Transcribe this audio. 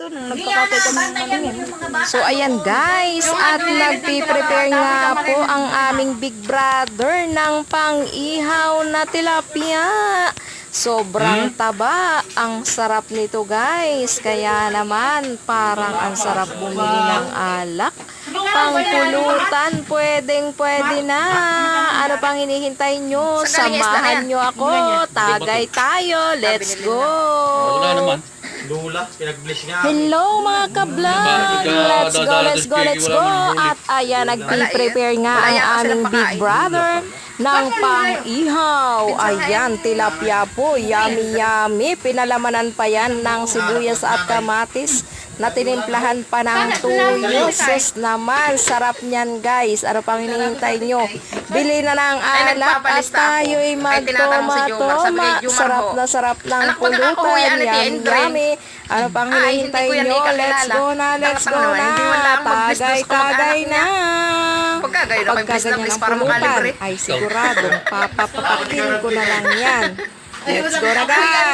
dito nung nagkakatay kami ng ano. So ayan guys, at nagpi-prepare nga po ang aming big brother ng pang-ihaw na tilapia. Sobrang taba, ang sarap nito guys. Kaya naman parang ang sarap bumili ng alak. Pangpulutan, pwede na. Ano pang hinihintay nyo? Samahan nyo ako. Tagay tayo. Let's go. Wala naman. Lula, pinag-blish nga. Hello mga ka-vlog! Let's go! At ayan, nagpi-prepare nga ang aming big brother ng pang-ihaw. Ayan, tilapia po. Yummy. Pinalamanan pa yan ng sibuyas at kamatis na tinimplahan pa ng tuyo. Sus naman, sarap niyan guys. Ano pang hinihintay nyo? Bili na ng alak at tayo'y magtoma-toma. Sarap ng pulutan. Yummy. Ano pang hinihintay nyo? Let's go na. Tagay na. Pagkaganyan ang pulutan, ay siguradong papapapakin ko na lang yan. Let's go na guys!